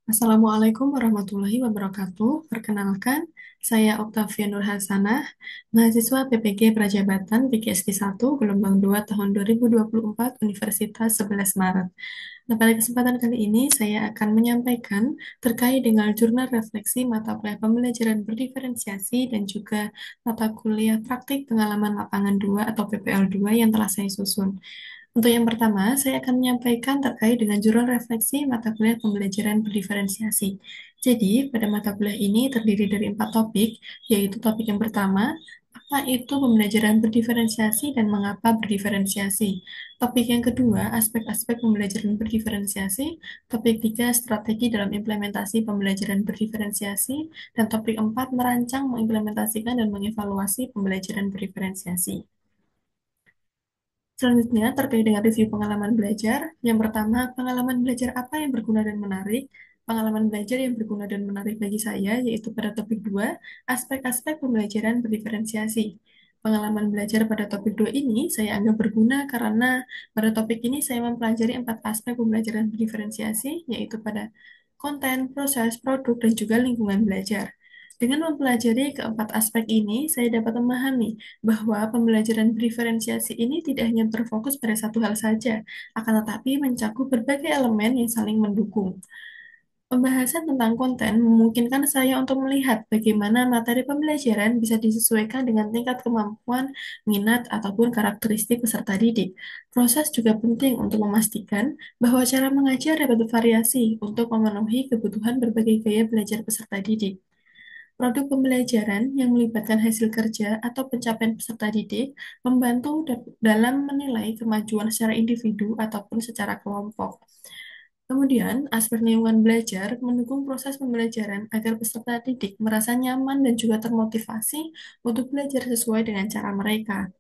Assalamualaikum warahmatullahi wabarakatuh. Perkenalkan, saya Oktavia Nur Hasanah, mahasiswa PPG Prajabatan PGSD 1, Gelombang 2 tahun 2024, Universitas 11 Maret. Nah, pada kesempatan kali ini saya akan menyampaikan terkait dengan jurnal refleksi mata kuliah pembelajaran berdiferensiasi dan juga mata kuliah praktik pengalaman lapangan 2 atau PPL 2 yang telah saya susun. Untuk yang pertama, saya akan menyampaikan terkait dengan jurnal refleksi mata kuliah pembelajaran berdiferensiasi. Jadi, pada mata kuliah ini terdiri dari 4 topik, yaitu topik yang pertama, apa itu pembelajaran berdiferensiasi dan mengapa berdiferensiasi. Topik yang kedua, aspek-aspek pembelajaran berdiferensiasi. Topik tiga, strategi dalam implementasi pembelajaran berdiferensiasi. Dan topik empat, merancang, mengimplementasikan, dan mengevaluasi pembelajaran berdiferensiasi. Selanjutnya, terkait dengan review pengalaman belajar. Yang pertama, pengalaman belajar apa yang berguna dan menarik? Pengalaman belajar yang berguna dan menarik bagi saya, yaitu pada topik 2, aspek-aspek pembelajaran berdiferensiasi. Pengalaman belajar pada topik 2 ini saya anggap berguna karena pada topik ini saya mempelajari 4 aspek pembelajaran berdiferensiasi, yaitu pada konten, proses, produk, dan juga lingkungan belajar. Dengan mempelajari keempat aspek ini, saya dapat memahami bahwa pembelajaran diferensiasi ini tidak hanya berfokus pada satu hal saja, akan tetapi mencakup berbagai elemen yang saling mendukung. Pembahasan tentang konten memungkinkan saya untuk melihat bagaimana materi pembelajaran bisa disesuaikan dengan tingkat kemampuan, minat, ataupun karakteristik peserta didik. Proses juga penting untuk memastikan bahwa cara mengajar dapat bervariasi untuk memenuhi kebutuhan berbagai gaya belajar peserta didik. Produk pembelajaran yang melibatkan hasil kerja atau pencapaian peserta didik membantu dalam menilai kemajuan secara individu ataupun secara kelompok. Kemudian, aspek lingkungan belajar mendukung proses pembelajaran agar peserta didik merasa nyaman dan juga termotivasi untuk belajar sesuai dengan cara mereka.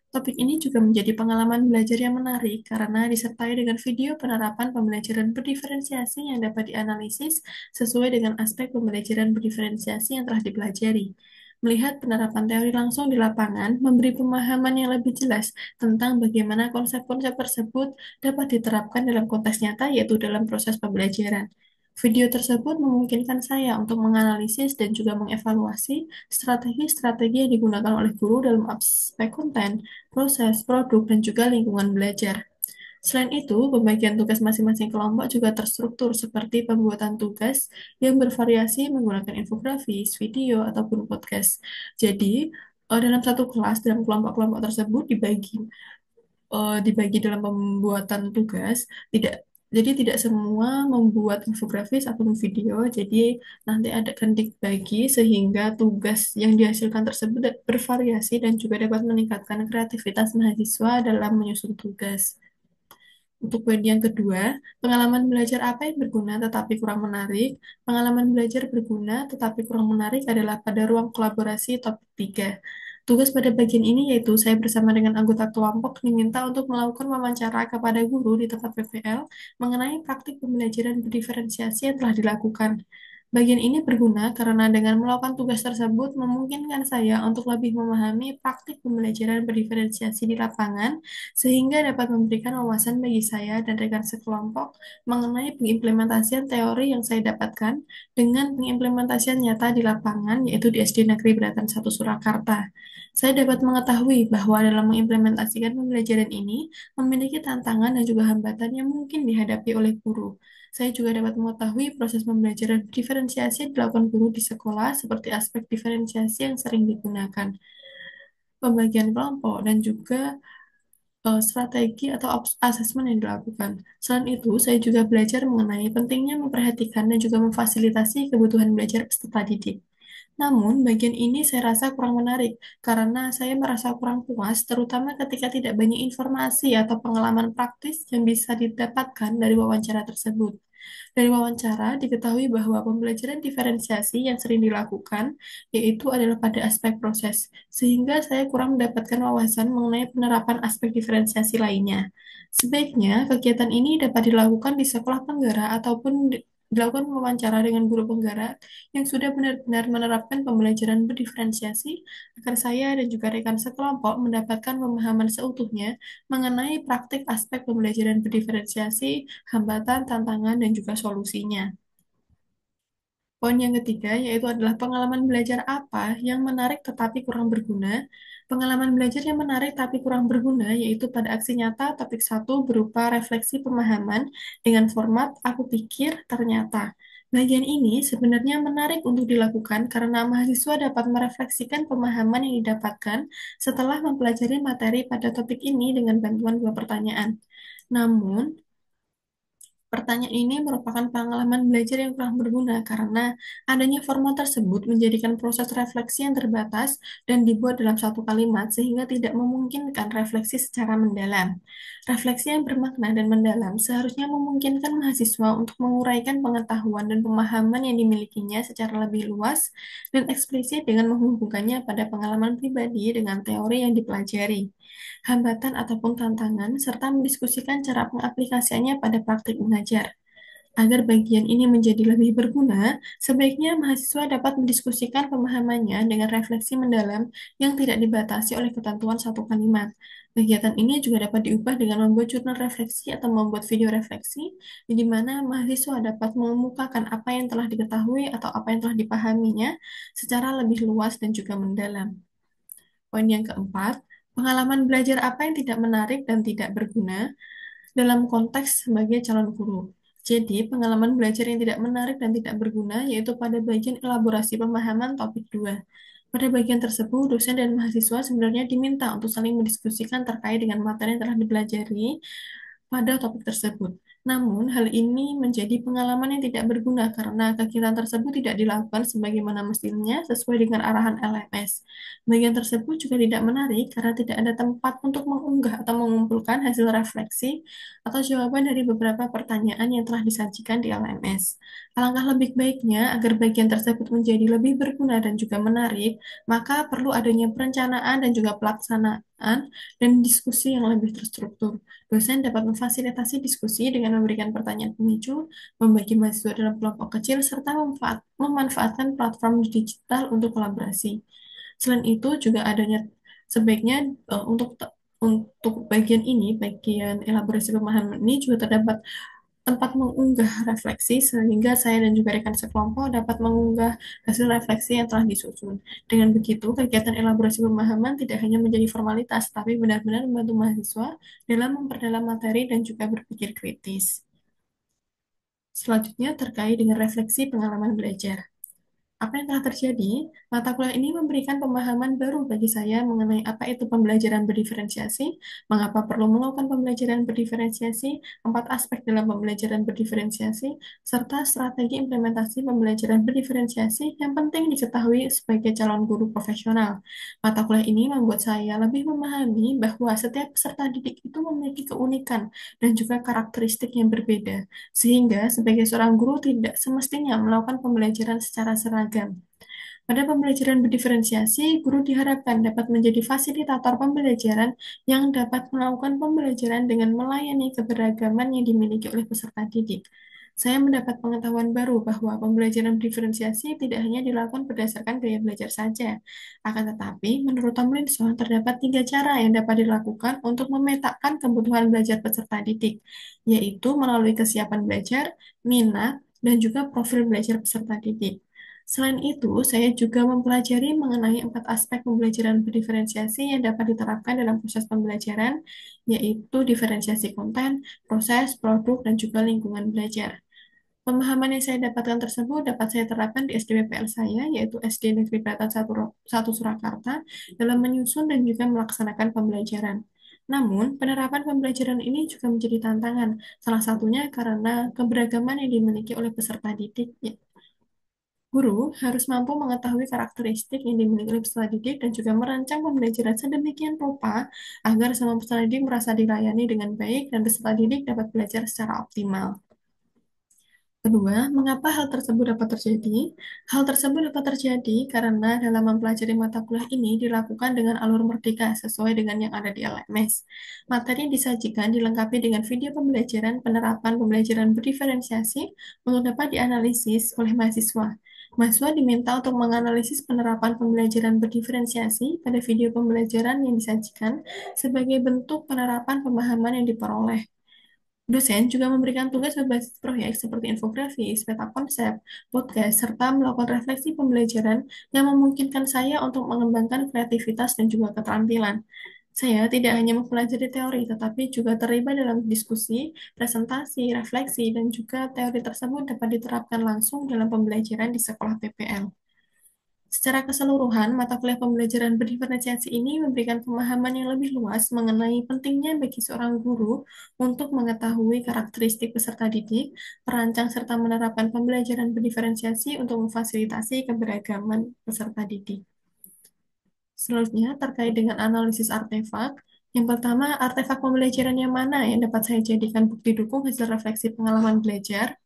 Topik ini juga menjadi pengalaman belajar yang menarik karena disertai dengan video penerapan pembelajaran berdiferensiasi yang dapat dianalisis sesuai dengan aspek pembelajaran berdiferensiasi yang telah dipelajari. Melihat penerapan teori langsung di lapangan memberi pemahaman yang lebih jelas tentang bagaimana konsep-konsep tersebut dapat diterapkan dalam konteks nyata, yaitu dalam proses pembelajaran. Video tersebut memungkinkan saya untuk menganalisis dan juga mengevaluasi strategi-strategi yang digunakan oleh guru dalam aspek konten, proses, produk, dan juga lingkungan belajar. Selain itu, pembagian tugas masing-masing kelompok juga terstruktur seperti pembuatan tugas yang bervariasi menggunakan infografis, video, ataupun podcast. Jadi, dalam satu kelas, dalam kelompok-kelompok tersebut dibagi dalam pembuatan tugas, tidak jadi tidak semua membuat infografis atau video, jadi nanti ada akan dibagi sehingga tugas yang dihasilkan tersebut bervariasi dan juga dapat meningkatkan kreativitas mahasiswa dalam menyusun tugas. Untuk poin yang kedua, pengalaman belajar apa yang berguna tetapi kurang menarik? Pengalaman belajar berguna tetapi kurang menarik adalah pada ruang kolaborasi topik 3. Tugas pada bagian ini yaitu saya bersama dengan anggota kelompok diminta untuk melakukan wawancara kepada guru di tempat PPL mengenai praktik pembelajaran berdiferensiasi yang telah dilakukan. Bagian ini berguna karena dengan melakukan tugas tersebut memungkinkan saya untuk lebih memahami praktik pembelajaran berdiferensiasi di lapangan sehingga dapat memberikan wawasan bagi saya dan rekan sekelompok mengenai pengimplementasian teori yang saya dapatkan dengan pengimplementasian nyata di lapangan, yaitu di SD Negeri Beratan 1 Surakarta. Saya dapat mengetahui bahwa dalam mengimplementasikan pembelajaran ini memiliki tantangan dan juga hambatan yang mungkin dihadapi oleh guru. Saya juga dapat mengetahui proses pembelajaran diferensiasi yang dilakukan guru di sekolah seperti aspek diferensiasi yang sering digunakan, pembagian kelompok, dan juga strategi atau asesmen yang dilakukan. Selain itu, saya juga belajar mengenai pentingnya memperhatikan dan juga memfasilitasi kebutuhan belajar peserta didik. Namun, bagian ini saya rasa kurang menarik karena saya merasa kurang puas, terutama ketika tidak banyak informasi atau pengalaman praktis yang bisa didapatkan dari wawancara tersebut. Dari wawancara, diketahui bahwa pembelajaran diferensiasi yang sering dilakukan yaitu adalah pada aspek proses, sehingga saya kurang mendapatkan wawasan mengenai penerapan aspek diferensiasi lainnya. Sebaiknya, kegiatan ini dapat dilakukan di sekolah penggerak ataupun dilakukan wawancara dengan guru penggerak yang sudah benar-benar menerapkan pembelajaran berdiferensiasi agar saya dan juga rekan sekelompok mendapatkan pemahaman seutuhnya mengenai praktik aspek pembelajaran berdiferensiasi, hambatan, tantangan, dan juga solusinya. Poin yang ketiga yaitu adalah pengalaman belajar apa yang menarik tetapi kurang berguna. Pengalaman belajar yang menarik tapi kurang berguna yaitu pada aksi nyata topik satu berupa refleksi pemahaman dengan format aku pikir ternyata. Bagian ini sebenarnya menarik untuk dilakukan karena mahasiswa dapat merefleksikan pemahaman yang didapatkan setelah mempelajari materi pada topik ini dengan bantuan dua pertanyaan. Namun, pertanyaan ini merupakan pengalaman belajar yang kurang berguna karena adanya format tersebut menjadikan proses refleksi yang terbatas dan dibuat dalam satu kalimat sehingga tidak memungkinkan refleksi secara mendalam. Refleksi yang bermakna dan mendalam seharusnya memungkinkan mahasiswa untuk menguraikan pengetahuan dan pemahaman yang dimilikinya secara lebih luas dan eksplisit dengan menghubungkannya pada pengalaman pribadi dengan teori yang dipelajari, hambatan ataupun tantangan, serta mendiskusikan cara pengaplikasiannya pada praktik mengajar. Agar bagian ini menjadi lebih berguna, sebaiknya mahasiswa dapat mendiskusikan pemahamannya dengan refleksi mendalam yang tidak dibatasi oleh ketentuan satu kalimat. Kegiatan ini juga dapat diubah dengan membuat jurnal refleksi atau membuat video refleksi, di mana mahasiswa dapat mengemukakan apa yang telah diketahui atau apa yang telah dipahaminya secara lebih luas dan juga mendalam. Poin yang keempat, pengalaman belajar apa yang tidak menarik dan tidak berguna dalam konteks sebagai calon guru. Jadi, pengalaman belajar yang tidak menarik dan tidak berguna yaitu pada bagian elaborasi pemahaman topik 2. Pada bagian tersebut, dosen dan mahasiswa sebenarnya diminta untuk saling mendiskusikan terkait dengan materi yang telah dipelajari pada topik tersebut. Namun, hal ini menjadi pengalaman yang tidak berguna karena kegiatan tersebut tidak dilakukan sebagaimana mestinya sesuai dengan arahan LMS. Bagian tersebut juga tidak menarik karena tidak ada tempat untuk mengunggah atau mengumpulkan hasil refleksi atau jawaban dari beberapa pertanyaan yang telah disajikan di LMS. Alangkah lebih baiknya agar bagian tersebut menjadi lebih berguna dan juga menarik, maka perlu adanya perencanaan dan juga pelaksanaan dan diskusi yang lebih terstruktur. Dosen dapat memfasilitasi diskusi dengan memberikan pertanyaan pemicu, membagi mahasiswa dalam kelompok kecil, serta memanfaatkan platform digital untuk kolaborasi. Selain itu, juga adanya sebaiknya untuk bagian ini, bagian elaborasi pemahaman ini juga terdapat tempat mengunggah refleksi sehingga saya dan juga rekan sekelompok dapat mengunggah hasil refleksi yang telah disusun. Dengan begitu, kegiatan elaborasi pemahaman tidak hanya menjadi formalitas, tapi benar-benar membantu mahasiswa dalam memperdalam materi dan juga berpikir kritis. Selanjutnya terkait dengan refleksi pengalaman belajar. Apa yang telah terjadi? Mata kuliah ini memberikan pemahaman baru bagi saya mengenai apa itu pembelajaran berdiferensiasi, mengapa perlu melakukan pembelajaran berdiferensiasi, empat aspek dalam pembelajaran berdiferensiasi, serta strategi implementasi pembelajaran berdiferensiasi yang penting diketahui sebagai calon guru profesional. Mata kuliah ini membuat saya lebih memahami bahwa setiap peserta didik itu memiliki keunikan dan juga karakteristik yang berbeda, sehingga sebagai seorang guru tidak semestinya melakukan pembelajaran secara seragam. Pada pembelajaran berdiferensiasi, guru diharapkan dapat menjadi fasilitator pembelajaran yang dapat melakukan pembelajaran dengan melayani keberagaman yang dimiliki oleh peserta didik. Saya mendapat pengetahuan baru bahwa pembelajaran diferensiasi tidak hanya dilakukan berdasarkan gaya belajar saja. Akan tetapi, menurut Tomlinson, terdapat tiga cara yang dapat dilakukan untuk memetakan kebutuhan belajar peserta didik, yaitu melalui kesiapan belajar, minat, dan juga profil belajar peserta didik. Selain itu, saya juga mempelajari mengenai empat aspek pembelajaran berdiferensiasi yang dapat diterapkan dalam proses pembelajaran, yaitu diferensiasi konten, proses, produk, dan juga lingkungan belajar. Pemahaman yang saya dapatkan tersebut dapat saya terapkan di SDWPL saya, yaitu SD Negeri Pelatan 1 Surakarta, dalam menyusun dan juga melaksanakan pembelajaran. Namun, penerapan pembelajaran ini juga menjadi tantangan, salah satunya karena keberagaman yang dimiliki oleh peserta didik. Guru harus mampu mengetahui karakteristik yang dimiliki oleh peserta didik dan juga merancang pembelajaran sedemikian rupa agar semua peserta didik merasa dilayani dengan baik dan peserta didik dapat belajar secara optimal. Kedua, mengapa hal tersebut dapat terjadi? Hal tersebut dapat terjadi karena dalam mempelajari mata kuliah ini dilakukan dengan alur merdeka sesuai dengan yang ada di LMS. Materi yang disajikan dilengkapi dengan video pembelajaran penerapan pembelajaran berdiferensiasi untuk dapat dianalisis oleh mahasiswa. Mahasiswa diminta untuk menganalisis penerapan pembelajaran berdiferensiasi pada video pembelajaran yang disajikan sebagai bentuk penerapan pemahaman yang diperoleh. Dosen juga memberikan tugas berbasis proyek seperti infografis, peta konsep, podcast, serta melakukan refleksi pembelajaran yang memungkinkan saya untuk mengembangkan kreativitas dan juga keterampilan. Saya tidak hanya mempelajari teori, tetapi juga terlibat dalam diskusi, presentasi, refleksi, dan juga teori tersebut dapat diterapkan langsung dalam pembelajaran di sekolah PPL. Secara keseluruhan, mata kuliah pembelajaran berdiferensiasi ini memberikan pemahaman yang lebih luas mengenai pentingnya bagi seorang guru untuk mengetahui karakteristik peserta didik, merancang serta menerapkan pembelajaran berdiferensiasi untuk memfasilitasi keberagaman peserta didik. Selanjutnya, terkait dengan analisis artefak, yang pertama, artefak pembelajaran yang mana yang dapat saya jadikan bukti dukung hasil refleksi pengalaman belajar?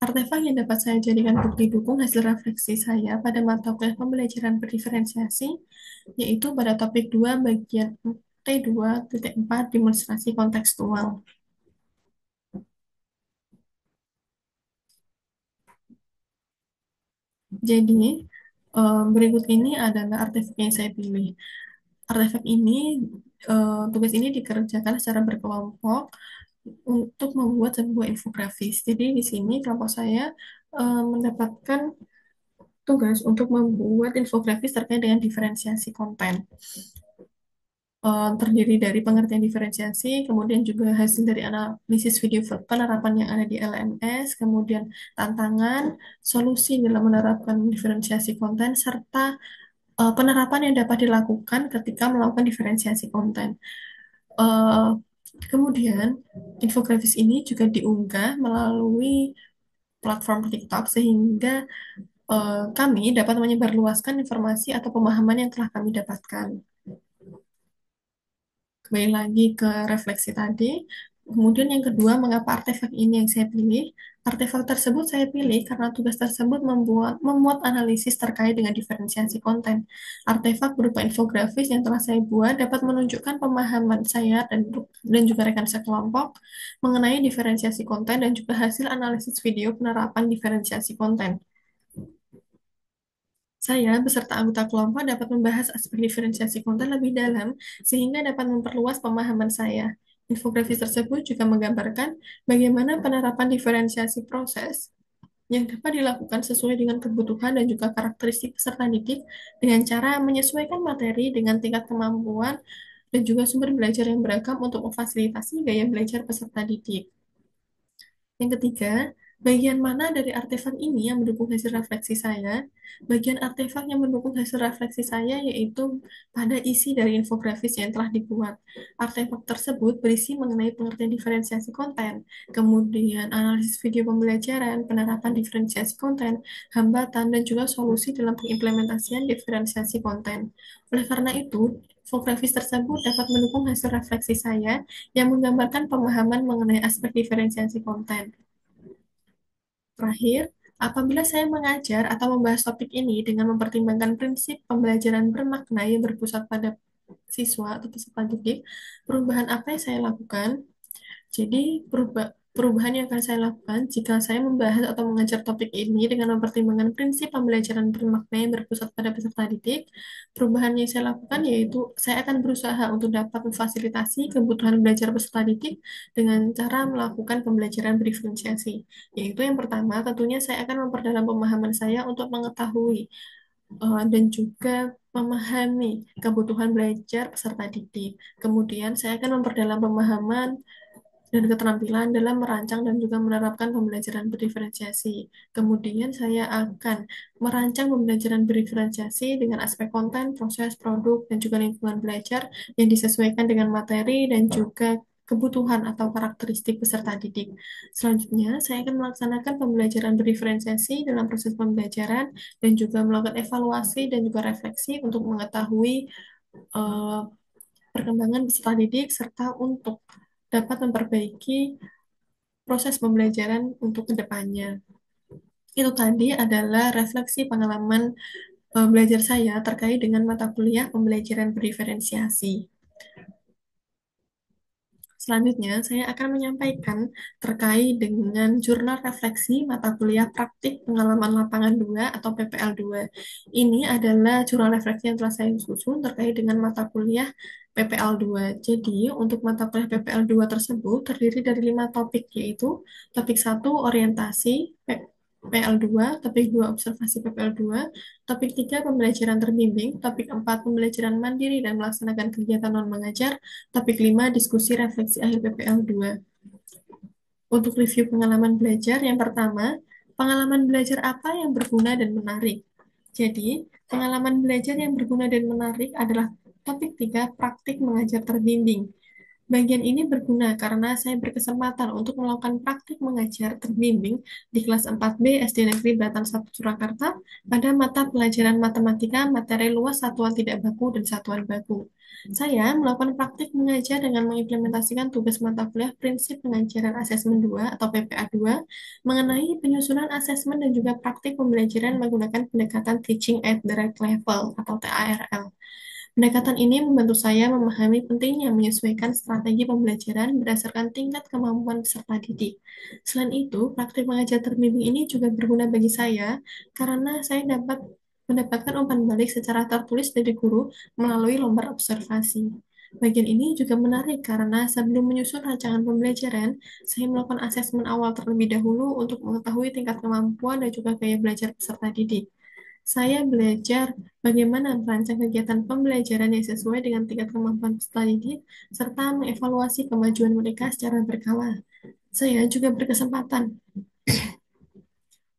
Artefak yang dapat saya jadikan bukti dukung hasil refleksi saya pada mata kuliah pembelajaran berdiferensiasi, yaitu pada topik 2 bagian T2.4 demonstrasi kontekstual. Jadi, berikut ini adalah artefak yang saya pilih. Artefak ini, tugas ini dikerjakan secara berkelompok untuk membuat sebuah infografis. Jadi, di sini kelompok saya mendapatkan tugas untuk membuat infografis terkait dengan diferensiasi konten. Terdiri dari pengertian diferensiasi, kemudian juga hasil dari analisis video penerapan yang ada di LMS, kemudian tantangan, solusi dalam menerapkan diferensiasi konten, serta penerapan yang dapat dilakukan ketika melakukan diferensiasi konten. Eh, Kemudian, infografis ini juga diunggah melalui platform TikTok sehingga kami dapat menyebarluaskan informasi atau pemahaman yang telah kami dapatkan. Kembali lagi ke refleksi tadi. Kemudian yang kedua, mengapa artefak ini yang saya pilih? Artefak tersebut saya pilih karena tugas tersebut memuat analisis terkait dengan diferensiasi konten. Artefak berupa infografis yang telah saya buat dapat menunjukkan pemahaman saya dan juga rekan sekelompok mengenai diferensiasi konten dan juga hasil analisis video penerapan diferensiasi konten. Saya beserta anggota kelompok dapat membahas aspek diferensiasi konten lebih dalam sehingga dapat memperluas pemahaman saya. Infografis tersebut juga menggambarkan bagaimana penerapan diferensiasi proses yang dapat dilakukan sesuai dengan kebutuhan dan juga karakteristik peserta didik dengan cara menyesuaikan materi dengan tingkat kemampuan dan juga sumber belajar yang beragam untuk memfasilitasi gaya belajar peserta didik. Yang ketiga, bagian mana dari artefak ini yang mendukung hasil refleksi saya? Bagian artefak yang mendukung hasil refleksi saya yaitu pada isi dari infografis yang telah dibuat. Artefak tersebut berisi mengenai pengertian diferensiasi konten, kemudian analisis video pembelajaran, penerapan diferensiasi konten, hambatan, dan juga solusi dalam pengimplementasian diferensiasi konten. Oleh karena itu, infografis tersebut dapat mendukung hasil refleksi saya yang menggambarkan pemahaman mengenai aspek diferensiasi konten. Terakhir, apabila saya mengajar atau membahas topik ini dengan mempertimbangkan prinsip pembelajaran bermakna yang berpusat pada siswa atau peserta didik, perubahan apa yang saya lakukan? Jadi, perubahan yang akan saya lakukan jika saya membahas atau mengajar topik ini dengan mempertimbangkan prinsip pembelajaran bermakna yang berpusat pada peserta didik, perubahan yang saya lakukan yaitu saya akan berusaha untuk dapat memfasilitasi kebutuhan belajar peserta didik dengan cara melakukan pembelajaran berdiferensiasi. Yaitu yang pertama, tentunya saya akan memperdalam pemahaman saya untuk mengetahui dan juga memahami kebutuhan belajar peserta didik. Kemudian saya akan memperdalam pemahaman dan keterampilan dalam merancang dan juga menerapkan pembelajaran berdiferensiasi. Kemudian saya akan merancang pembelajaran berdiferensiasi dengan aspek konten, proses, produk, dan juga lingkungan belajar yang disesuaikan dengan materi dan juga kebutuhan atau karakteristik peserta didik. Selanjutnya, saya akan melaksanakan pembelajaran berdiferensiasi dalam proses pembelajaran dan juga melakukan evaluasi dan juga refleksi untuk mengetahui eh, perkembangan peserta didik serta untuk dapat memperbaiki proses pembelajaran untuk kedepannya. Itu tadi adalah refleksi pengalaman belajar saya terkait dengan mata kuliah pembelajaran berdiferensiasi. Selanjutnya, saya akan menyampaikan terkait dengan jurnal refleksi mata kuliah praktik pengalaman lapangan 2 atau PPL 2. Ini adalah jurnal refleksi yang telah saya susun terkait dengan mata kuliah PPL 2. Jadi, untuk mata kuliah PPL 2 tersebut terdiri dari 5 topik, yaitu topik 1 orientasi PPL 2, topik 2 observasi PPL 2, topik 3 pembelajaran terbimbing, topik 4 pembelajaran mandiri dan melaksanakan kegiatan non-mengajar, topik 5 diskusi refleksi akhir PPL 2. Untuk review pengalaman belajar, yang pertama, pengalaman belajar apa yang berguna dan menarik. Jadi, pengalaman belajar yang berguna dan menarik adalah topik 3 praktik mengajar terbimbing. Bagian ini berguna karena saya berkesempatan untuk melakukan praktik mengajar terbimbing di kelas 4B SD Negeri Batan 1 Surakarta pada mata pelajaran matematika materi luas satuan tidak baku dan satuan baku. Saya melakukan praktik mengajar dengan mengimplementasikan tugas mata kuliah Prinsip Pengajaran Asesmen 2 atau PPA 2 mengenai penyusunan asesmen dan juga praktik pembelajaran menggunakan pendekatan Teaching at the Right Level atau TARL. Pendekatan ini membantu saya memahami pentingnya menyesuaikan strategi pembelajaran berdasarkan tingkat kemampuan peserta didik. Selain itu, praktik mengajar terbimbing ini juga berguna bagi saya karena saya dapat mendapatkan umpan balik secara tertulis dari guru melalui lomba observasi. Bagian ini juga menarik karena sebelum menyusun rancangan pembelajaran, saya melakukan asesmen awal terlebih dahulu untuk mengetahui tingkat kemampuan dan juga gaya belajar peserta didik. Saya belajar bagaimana merancang kegiatan pembelajaran yang sesuai dengan tingkat kemampuan peserta didik, serta mengevaluasi kemajuan mereka secara berkala. Saya juga berkesempatan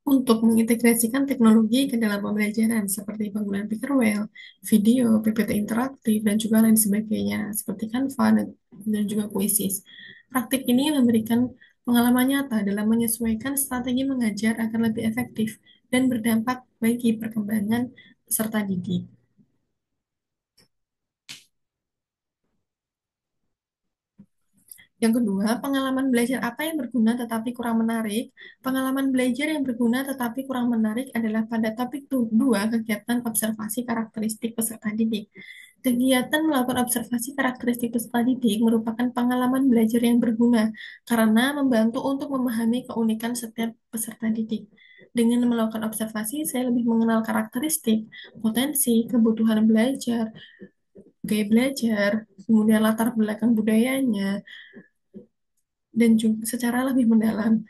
untuk mengintegrasikan teknologi ke dalam pembelajaran, seperti penggunaan Pickerwell, video, PPT interaktif, dan juga lain sebagainya, seperti Canva dan juga Quizzes. Praktik ini memberikan pengalaman nyata dalam menyesuaikan strategi mengajar agar lebih efektif dan berdampak bagi perkembangan peserta didik. Yang kedua, pengalaman belajar apa yang berguna tetapi kurang menarik? Pengalaman belajar yang berguna tetapi kurang menarik adalah pada topik 2 kegiatan observasi karakteristik peserta didik. Kegiatan melakukan observasi karakteristik peserta didik merupakan pengalaman belajar yang berguna karena membantu untuk memahami keunikan setiap peserta didik. Dengan melakukan observasi, saya lebih mengenal karakteristik, potensi, kebutuhan belajar, gaya belajar, kemudian latar belakang budayanya, dan juga secara lebih mendalam.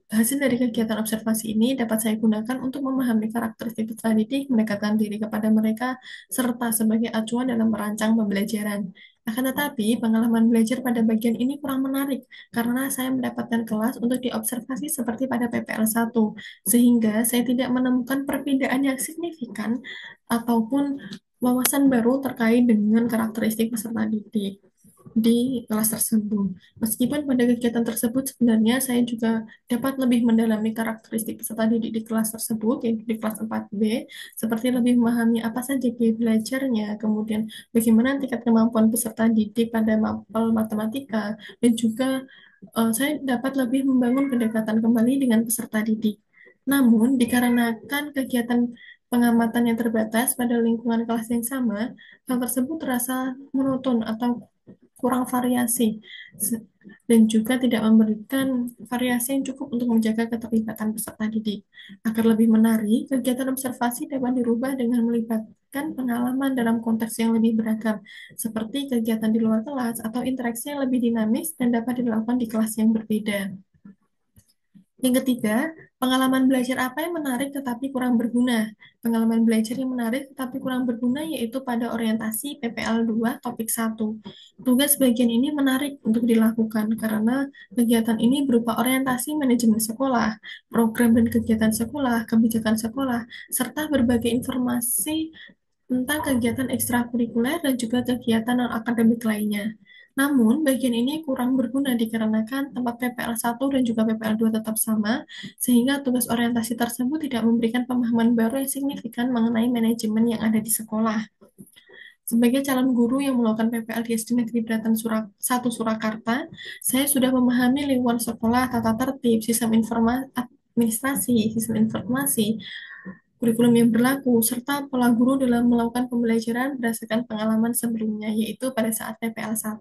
Hasil dari kegiatan observasi ini dapat saya gunakan untuk memahami karakteristik peserta didik, mendekatkan diri kepada mereka, serta sebagai acuan dalam merancang pembelajaran. Akan tetapi, pengalaman belajar pada bagian ini kurang menarik karena saya mendapatkan kelas untuk diobservasi seperti pada PPL 1, sehingga saya tidak menemukan perbedaan yang signifikan ataupun wawasan baru terkait dengan karakteristik peserta didik di kelas tersebut. Meskipun pada kegiatan tersebut sebenarnya saya juga dapat lebih mendalami karakteristik peserta didik di kelas tersebut, yaitu di kelas 4B, seperti lebih memahami apa saja gaya belajarnya, kemudian bagaimana tingkat kemampuan peserta didik pada mapel matematika, dan juga saya dapat lebih membangun kedekatan kembali dengan peserta didik. Namun, dikarenakan kegiatan pengamatan yang terbatas pada lingkungan kelas yang sama, hal tersebut terasa monoton atau kurang variasi dan juga tidak memberikan variasi yang cukup untuk menjaga keterlibatan peserta didik. Agar lebih menarik, kegiatan observasi dapat dirubah dengan melibatkan pengalaman dalam konteks yang lebih beragam, seperti kegiatan di luar kelas atau interaksi yang lebih dinamis dan dapat dilakukan di kelas yang berbeda. Yang ketiga, pengalaman belajar apa yang menarik tetapi kurang berguna? Pengalaman belajar yang menarik tetapi kurang berguna yaitu pada orientasi PPL 2 topik 1. Tugas bagian ini menarik untuk dilakukan karena kegiatan ini berupa orientasi manajemen sekolah, program dan kegiatan sekolah, kebijakan sekolah, serta berbagai informasi tentang kegiatan ekstrakurikuler dan juga kegiatan non-akademik lainnya. Namun, bagian ini kurang berguna dikarenakan tempat PPL 1 dan juga PPL 2 tetap sama, sehingga tugas orientasi tersebut tidak memberikan pemahaman baru yang signifikan mengenai manajemen yang ada di sekolah. Sebagai calon guru yang melakukan PPL di SD Negeri Bratan 1 Surakarta, saya sudah memahami lingkungan sekolah, tata tertib, sistem administrasi, sistem informasi, kurikulum yang berlaku, serta pola guru dalam melakukan pembelajaran berdasarkan pengalaman sebelumnya, yaitu pada saat PPL 1.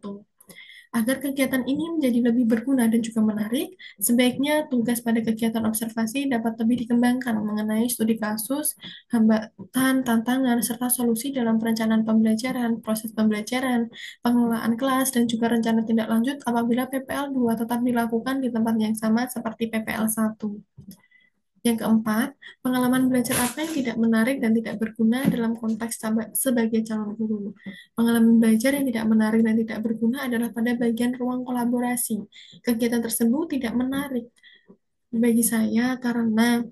Agar kegiatan ini menjadi lebih berguna dan juga menarik, sebaiknya tugas pada kegiatan observasi dapat lebih dikembangkan mengenai studi kasus, hambatan, tantangan, serta solusi dalam perencanaan pembelajaran, proses pembelajaran, pengelolaan kelas, dan juga rencana tindak lanjut apabila PPL 2 tetap dilakukan di tempat yang sama seperti PPL 1. Yang keempat, pengalaman belajar apa yang tidak menarik dan tidak berguna dalam konteks sebagai calon guru. Pengalaman belajar yang tidak menarik dan tidak berguna adalah pada bagian ruang kolaborasi. Kegiatan tersebut tidak menarik bagi saya karena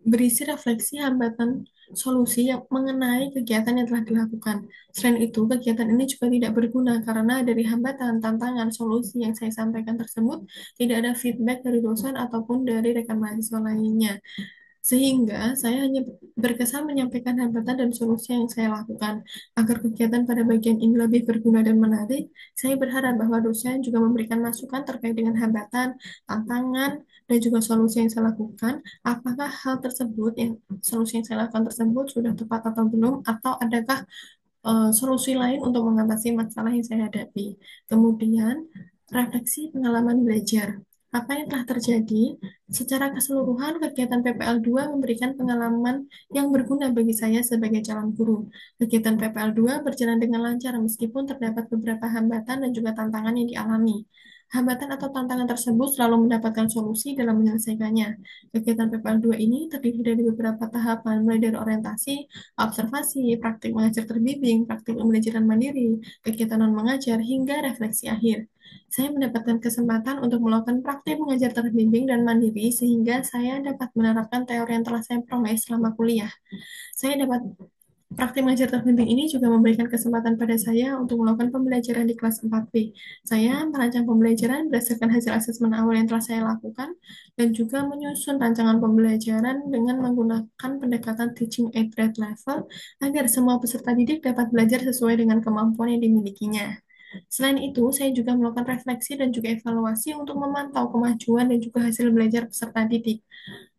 berisi refleksi hambatan solusi yang mengenai kegiatan yang telah dilakukan. Selain itu, kegiatan ini juga tidak berguna karena dari hambatan, tantangan, solusi yang saya sampaikan tersebut tidak ada feedback dari dosen ataupun dari rekan mahasiswa lainnya. Sehingga saya hanya berkesan menyampaikan hambatan dan solusi yang saya lakukan. Agar kegiatan pada bagian ini lebih berguna dan menarik, saya berharap bahwa dosen juga memberikan masukan terkait dengan hambatan, tantangan, dan juga solusi yang saya lakukan. Apakah hal tersebut, solusi yang saya lakukan tersebut sudah tepat atau belum, atau adakah solusi lain untuk mengatasi masalah yang saya hadapi. Kemudian, refleksi pengalaman belajar. Apa yang telah terjadi? Secara keseluruhan, kegiatan PPL 2 memberikan pengalaman yang berguna bagi saya sebagai calon guru. Kegiatan PPL 2 berjalan dengan lancar meskipun terdapat beberapa hambatan dan juga tantangan yang dialami. Hambatan atau tantangan tersebut selalu mendapatkan solusi dalam menyelesaikannya. Kegiatan PPL 2 ini terdiri dari beberapa tahapan, mulai dari orientasi, observasi, praktik mengajar terbimbing, praktik pembelajaran mandiri, kegiatan non mengajar, hingga refleksi akhir. Saya mendapatkan kesempatan untuk melakukan praktik mengajar terbimbing dan mandiri sehingga saya dapat menerapkan teori yang telah saya peroleh selama kuliah. Saya dapat Praktik mengajar terbimbing ini juga memberikan kesempatan pada saya untuk melakukan pembelajaran di kelas 4B. Saya merancang pembelajaran berdasarkan hasil asesmen awal yang telah saya lakukan dan juga menyusun rancangan pembelajaran dengan menggunakan pendekatan teaching at grade level agar semua peserta didik dapat belajar sesuai dengan kemampuan yang dimilikinya. Selain itu, saya juga melakukan refleksi dan juga evaluasi untuk memantau kemajuan dan juga hasil belajar peserta didik.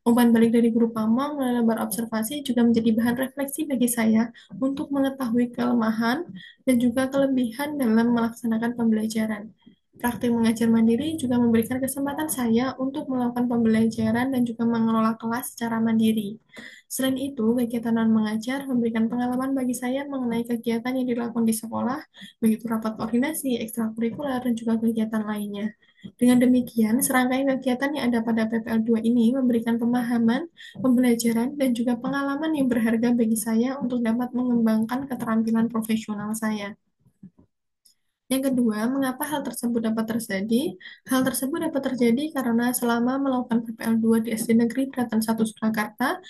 Umpan balik dari guru pamong melalui lembar observasi juga menjadi bahan refleksi bagi saya untuk mengetahui kelemahan dan juga kelebihan dalam melaksanakan pembelajaran. Praktik mengajar mandiri juga memberikan kesempatan saya untuk melakukan pembelajaran dan juga mengelola kelas secara mandiri. Selain itu, kegiatan non-mengajar memberikan pengalaman bagi saya mengenai kegiatan yang dilakukan di sekolah, baik itu rapat koordinasi, ekstrakurikuler, dan juga kegiatan lainnya. Dengan demikian, serangkaian kegiatan yang ada pada PPL 2 ini memberikan pemahaman, pembelajaran, dan juga pengalaman yang berharga bagi saya untuk dapat mengembangkan keterampilan profesional saya. Yang kedua, mengapa hal tersebut dapat terjadi? Hal tersebut dapat terjadi karena selama melakukan PPL 2 di SD Negeri Daratan 1 Surakarta,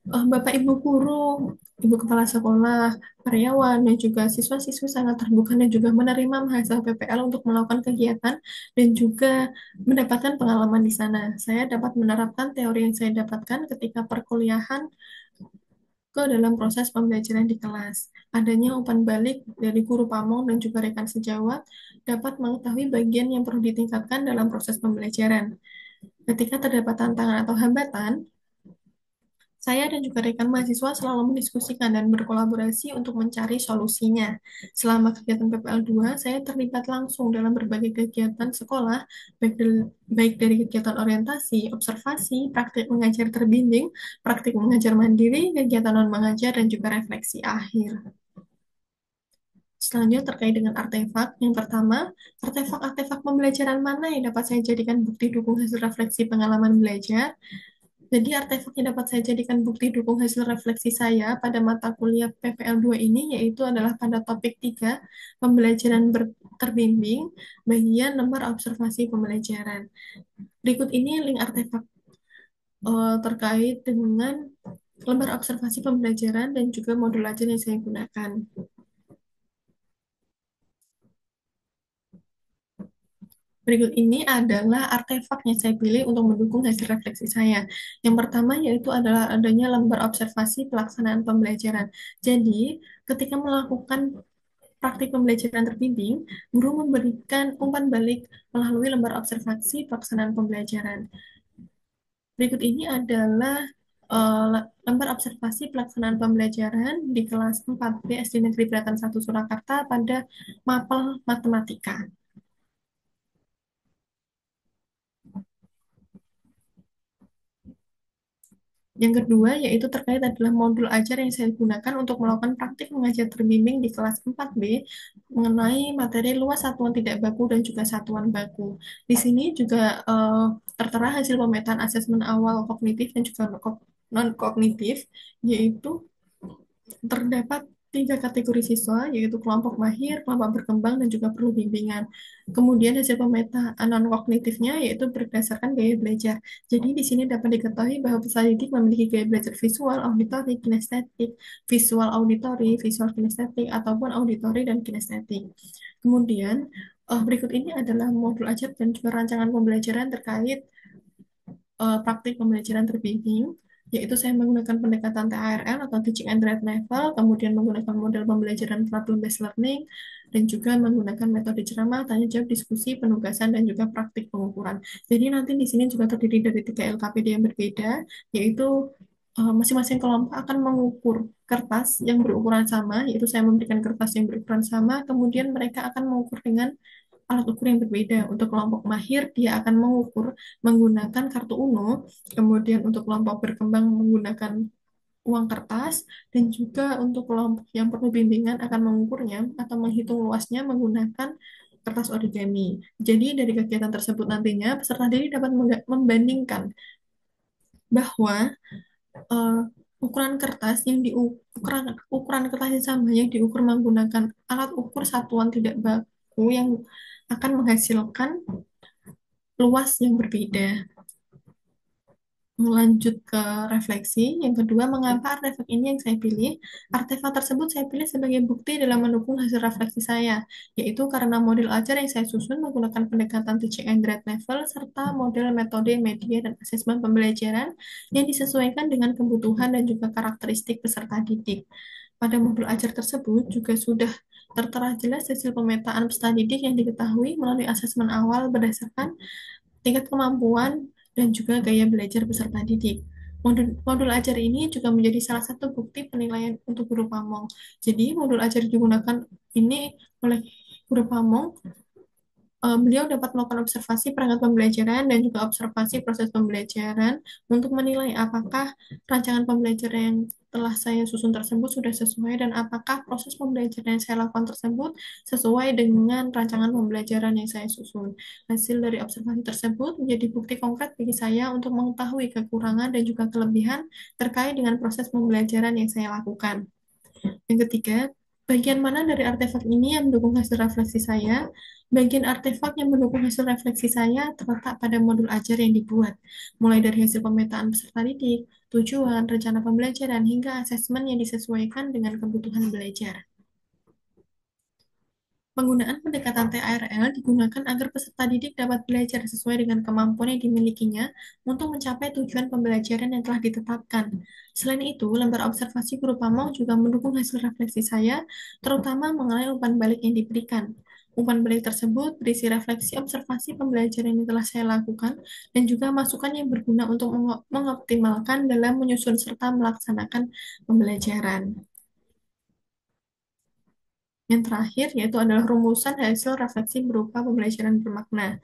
Bapak Ibu guru, Ibu kepala sekolah, karyawan, dan juga siswa-siswi sangat terbuka dan juga menerima mahasiswa PPL untuk melakukan kegiatan dan juga mendapatkan pengalaman di sana. Saya dapat menerapkan teori yang saya dapatkan ketika perkuliahan ke dalam proses pembelajaran di kelas. Adanya umpan balik dari guru pamong dan juga rekan sejawat dapat mengetahui bagian yang perlu ditingkatkan dalam proses pembelajaran. Ketika terdapat tantangan atau hambatan, saya dan juga rekan mahasiswa selalu mendiskusikan dan berkolaborasi untuk mencari solusinya. Selama kegiatan PPL 2, saya terlibat langsung dalam berbagai kegiatan sekolah, baik dari kegiatan orientasi, observasi, praktik mengajar terbimbing, praktik mengajar mandiri, kegiatan non-mengajar, dan juga refleksi akhir. Selanjutnya terkait dengan artefak. Yang pertama, artefak-artefak pembelajaran mana yang dapat saya jadikan bukti dukung hasil refleksi pengalaman belajar? Jadi artefak yang dapat saya jadikan bukti dukung hasil refleksi saya pada mata kuliah PPL 2 ini yaitu adalah pada topik 3 pembelajaran terbimbing bagian lembar observasi pembelajaran. Berikut ini link artefak terkait dengan lembar observasi pembelajaran dan juga modul ajar yang saya gunakan. Berikut ini adalah artefak yang saya pilih untuk mendukung hasil refleksi saya. Yang pertama yaitu adalah adanya lembar observasi pelaksanaan pembelajaran. Jadi, ketika melakukan praktik pembelajaran terbimbing, guru memberikan umpan balik melalui lembar observasi pelaksanaan pembelajaran. Berikut ini adalah lembar observasi pelaksanaan pembelajaran di kelas 4B SD Negeri Beratan 1 Surakarta pada mapel matematika. Yang kedua, yaitu terkait adalah modul ajar yang saya gunakan untuk melakukan praktik mengajar terbimbing di kelas 4B mengenai materi luas satuan tidak baku dan juga satuan baku. Di sini juga tertera hasil pemetaan asesmen awal kognitif dan juga non-kognitif, yaitu terdapat tiga kategori siswa, yaitu kelompok mahir, kelompok berkembang, dan juga perlu bimbingan. Kemudian hasil pemetaan non-kognitifnya yaitu berdasarkan gaya belajar. Jadi di sini dapat diketahui bahwa peserta didik memiliki gaya belajar visual, auditori, kinestetik, visual auditori, visual kinestetik, ataupun auditori dan kinestetik. Kemudian berikut ini adalah modul ajar dan juga rancangan pembelajaran terkait praktik pembelajaran terbimbing, yaitu saya menggunakan pendekatan TARL atau Teaching and Drive Level, kemudian menggunakan model pembelajaran problem-based learning, dan juga menggunakan metode ceramah, tanya jawab, diskusi, penugasan, dan juga praktik pengukuran. Jadi nanti di sini juga terdiri dari 3 LKPD yang berbeda, yaitu masing-masing kelompok akan mengukur kertas yang berukuran sama, yaitu saya memberikan kertas yang berukuran sama, kemudian mereka akan mengukur dengan alat ukur yang berbeda. Untuk kelompok mahir, dia akan mengukur menggunakan kartu UNO, kemudian untuk kelompok berkembang menggunakan uang kertas, dan juga untuk kelompok yang perlu bimbingan akan mengukurnya atau menghitung luasnya menggunakan kertas origami. Jadi dari kegiatan tersebut nantinya peserta didik dapat membandingkan bahwa eh, ukuran kertas yang ukuran kertas yang sama yang diukur menggunakan alat ukur satuan tidak baku yang akan menghasilkan luas yang berbeda. Lanjut ke refleksi. Yang kedua, mengapa artefak ini yang saya pilih? Artefak tersebut saya pilih sebagai bukti dalam mendukung hasil refleksi saya, yaitu karena model ajar yang saya susun menggunakan pendekatan teaching and grade level serta model metode media dan asesmen pembelajaran yang disesuaikan dengan kebutuhan dan juga karakteristik peserta didik. Pada modul ajar tersebut juga sudah tertera jelas hasil pemetaan peserta didik yang diketahui melalui asesmen awal berdasarkan tingkat kemampuan, dan juga gaya belajar peserta didik. Modul ajar ini juga menjadi salah satu bukti penilaian untuk guru pamong. Jadi, modul ajar digunakan ini oleh guru pamong, beliau dapat melakukan observasi perangkat pembelajaran dan juga observasi proses pembelajaran untuk menilai apakah rancangan pembelajaran yang telah saya susun tersebut sudah sesuai dan apakah proses pembelajaran yang saya lakukan tersebut sesuai dengan rancangan pembelajaran yang saya susun. Hasil dari observasi tersebut menjadi bukti konkret bagi saya untuk mengetahui kekurangan dan juga kelebihan terkait dengan proses pembelajaran yang saya lakukan. Yang ketiga, bagian mana dari artefak ini yang mendukung hasil refleksi saya? Bagian artefak yang mendukung hasil refleksi saya terletak pada modul ajar yang dibuat, mulai dari hasil pemetaan peserta didik, tujuan, rencana pembelajaran, hingga asesmen yang disesuaikan dengan kebutuhan belajar. Penggunaan pendekatan TARL digunakan agar peserta didik dapat belajar sesuai dengan kemampuan yang dimilikinya untuk mencapai tujuan pembelajaran yang telah ditetapkan. Selain itu, lembar observasi guru pamong juga mendukung hasil refleksi saya, terutama mengenai umpan balik yang diberikan. Umpan balik tersebut berisi refleksi observasi pembelajaran yang telah saya lakukan dan juga masukan yang berguna untuk mengoptimalkan dalam menyusun serta melaksanakan pembelajaran. Yang terakhir yaitu adalah rumusan hasil refleksi berupa pembelajaran bermakna.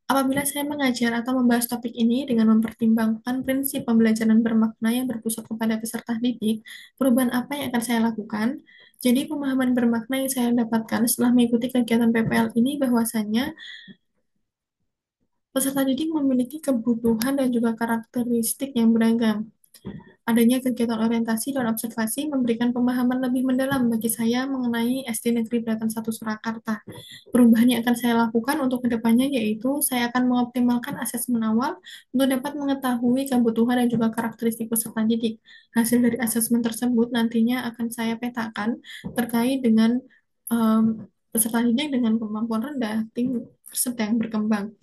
Apabila saya mengajar atau membahas topik ini dengan mempertimbangkan prinsip pembelajaran bermakna yang berpusat kepada peserta didik, perubahan apa yang akan saya lakukan? Jadi pemahaman bermakna yang saya dapatkan setelah mengikuti kegiatan PPL ini bahwasanya peserta didik memiliki kebutuhan dan juga karakteristik yang beragam. Adanya kegiatan orientasi dan observasi memberikan pemahaman lebih mendalam bagi saya mengenai SD Negeri Beratan 1 Surakarta. Perubahan yang akan saya lakukan untuk kedepannya yaitu saya akan mengoptimalkan asesmen awal untuk dapat mengetahui kebutuhan dan juga karakteristik peserta didik. Hasil dari asesmen tersebut nantinya akan saya petakan terkait dengan peserta didik dengan kemampuan rendah, tinggi, sedang, berkembang,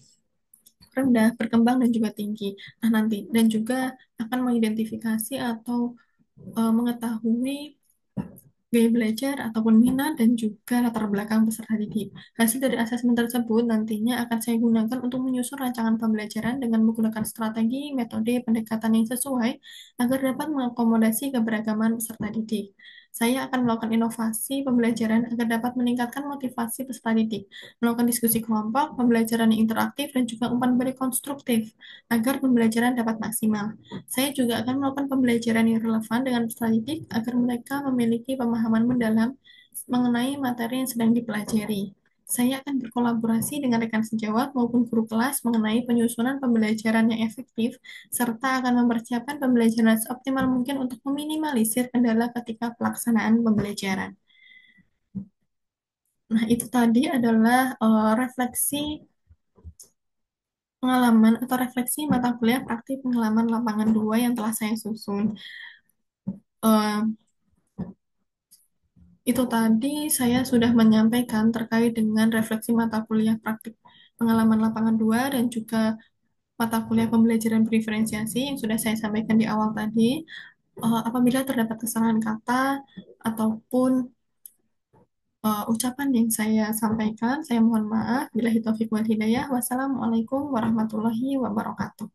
rendah, berkembang, dan juga tinggi. Nah, nanti dan juga akan mengidentifikasi atau mengetahui gaya belajar ataupun minat, dan juga latar belakang peserta didik. Hasil dari asesmen tersebut nantinya akan saya gunakan untuk menyusun rancangan pembelajaran dengan menggunakan strategi, metode, pendekatan yang sesuai agar dapat mengakomodasi keberagaman peserta didik. Saya akan melakukan inovasi pembelajaran agar dapat meningkatkan motivasi peserta didik, melakukan diskusi kelompok, pembelajaran yang interaktif, dan juga umpan balik konstruktif agar pembelajaran dapat maksimal. Saya juga akan melakukan pembelajaran yang relevan dengan peserta didik agar mereka memiliki pemahaman mendalam mengenai materi yang sedang dipelajari. Saya akan berkolaborasi dengan rekan sejawat maupun guru kelas mengenai penyusunan pembelajaran yang efektif, serta akan mempersiapkan pembelajaran seoptimal mungkin untuk meminimalisir kendala ketika pelaksanaan pembelajaran. Nah, itu tadi adalah refleksi pengalaman atau refleksi mata kuliah praktik pengalaman lapangan 2 yang telah saya susun. Eh, Itu tadi saya sudah menyampaikan terkait dengan refleksi mata kuliah praktik pengalaman lapangan 2 dan juga mata kuliah pembelajaran diferensiasi yang sudah saya sampaikan di awal tadi. Apabila terdapat kesalahan kata ataupun ucapan yang saya sampaikan, saya mohon maaf. Bila taufiq wal hidayah. Wassalamualaikum warahmatullahi wabarakatuh.